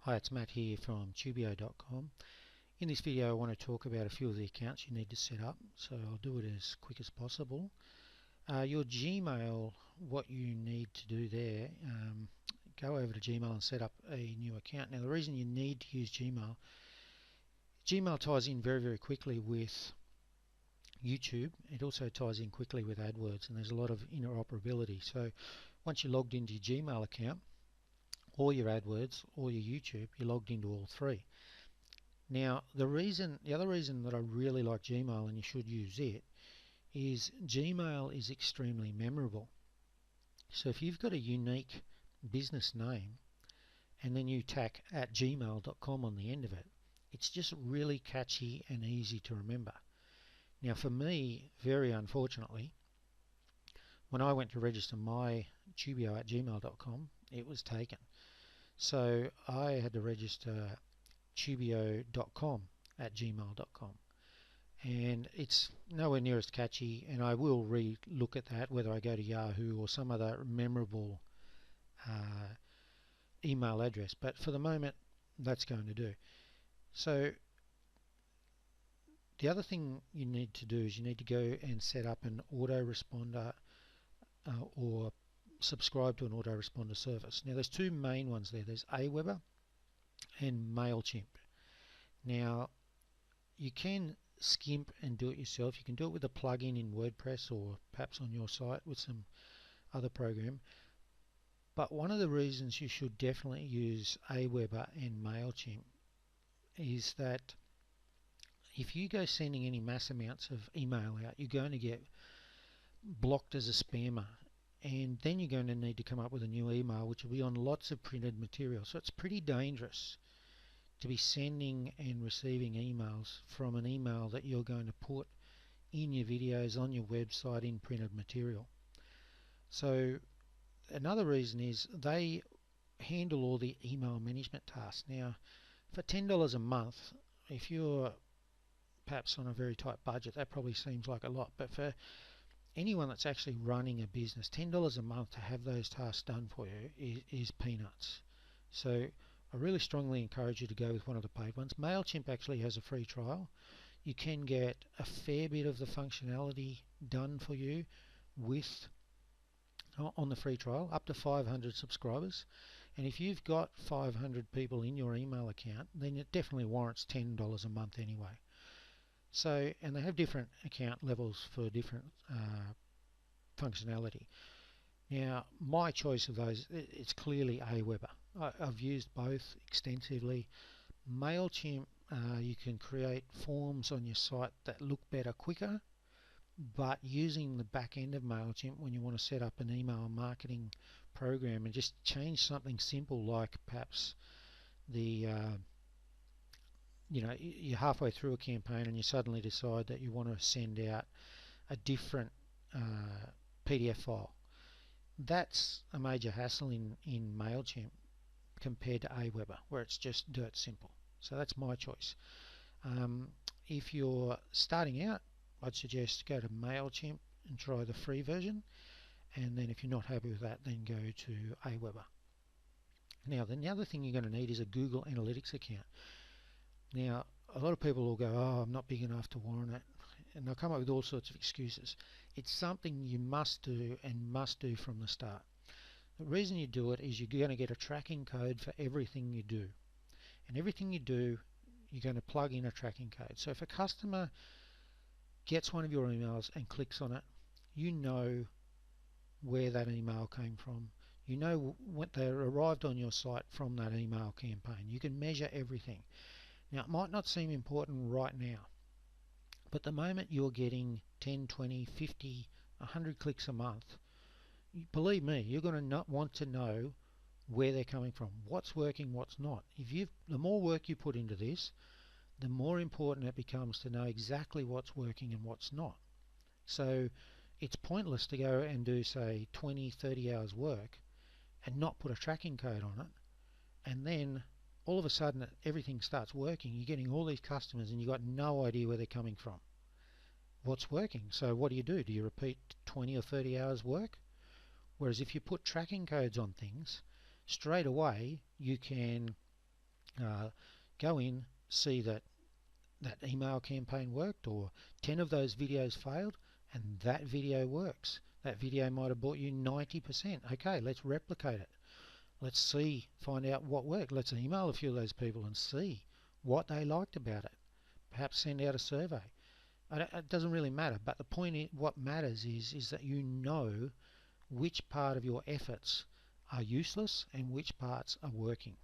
Hi, it's Matt here from TubeEO.com. In this video I want to talk about a few of the accounts you need to set up, so I'll do it as quick as possible. Your Gmail, what you need to do there, go over to Gmail and set up a new account. Now the reason you need to use Gmail ties in very quickly with YouTube. It also ties in quickly with AdWords, and there's a lot of interoperability. So once you're logged into your Gmail account, or your AdWords or your YouTube, you're logged into all three. Now the other reason that I really like Gmail, and you should use it, is Gmail is extremely memorable. So if you've got a unique business name and then you tack at gmail.com on the end of it, it's just really catchy and easy to remember. Now for me, very unfortunately, when I went to register my TubeEO at gmail.com, it was taken. So I had to register TubeEO.com at gmail.com, and it's nowhere near as catchy, and I will re-look at that whether I go to Yahoo or some other memorable email address, but for the moment that's going to do. So the other thing you need to do is you need to go and set up an autoresponder or subscribe to an autoresponder service. Now there's two main ones there. There's Aweber and MailChimp. Now you can skimp and do it yourself. You can do it with a plugin in WordPress or perhaps on your site with some other program. But one of the reasons you should definitely use Aweber and MailChimp is that if you go sending any mass amounts of email out, you're going to get blocked as a spammer, and then you're going to need to come up with a new email which will be on lots of printed material. So it's pretty dangerous to be sending and receiving emails from an email that you're going to put in your videos, on your website, in printed material. So another reason is they handle all the email management tasks. Now for $10 a month, if you're perhaps on a very tight budget, that probably seems like a lot, but for anyone that's actually running a business, $10 a month to have those tasks done for you is peanuts. So I really strongly encourage you to go with one of the paid ones. MailChimp actually has a free trial. You can get a fair bit of the functionality done for you with on the free trial, up to 500 subscribers. And if you've got 500 people in your email account, then it definitely warrants $10 a month anyway. So, and they have different account levels for different functionality. Now my choice of those, it's clearly Aweber. I've used both extensively. MailChimp, you can create forms on your site that look better quicker, but using the back end of MailChimp when you want to set up an email marketing program and just change something simple like perhaps the you're halfway through a campaign and you suddenly decide that you want to send out a different PDF file. That's a major hassle in MailChimp compared to Aweber, where it's just dirt simple. So that's my choice. If you're starting out, I'd suggest go to MailChimp and try the free version, and then if you're not happy with that, then go to Aweber. Now the other thing you're going to need is a Google Analytics account. Now a lot of people will go, oh, I'm not big enough to warrant it, and they'll come up with all sorts of excuses. It's something you must do, and must do from the start. The reason you do it is you're going to get a tracking code for everything you do, and everything you do you're going to plug in a tracking code. So if a customer gets one of your emails and clicks on it, you know where that email came from. You know when they arrived on your site from that email campaign. You can measure everything. Now it might not seem important right now, but the moment you're getting 10, 20, 50, 100 clicks a month, believe me, you're going to not want to know where they're coming from, what's working, what's not. The more work you put into this, the more important it becomes to know exactly what's working and what's not. So it's pointless to go and do, say, 20, 30 hours work and not put a tracking code on it, and then all of a sudden everything starts working. You're getting all these customers and you've got no idea where they're coming from. What's working? So what do? Do you repeat 20 or 30 hours work? Whereas if you put tracking codes on things, straight away you can Go in, see that that email campaign worked, or 10 of those videos failed, and that video works. That video might have bought you 90%. Okay, let's replicate it. Let's see, find out what worked. Let's email a few of those people and see what they liked about it. Perhaps send out a survey. It doesn't really matter, but the point is, what matters is that you know which part of your efforts are useless and which parts are working.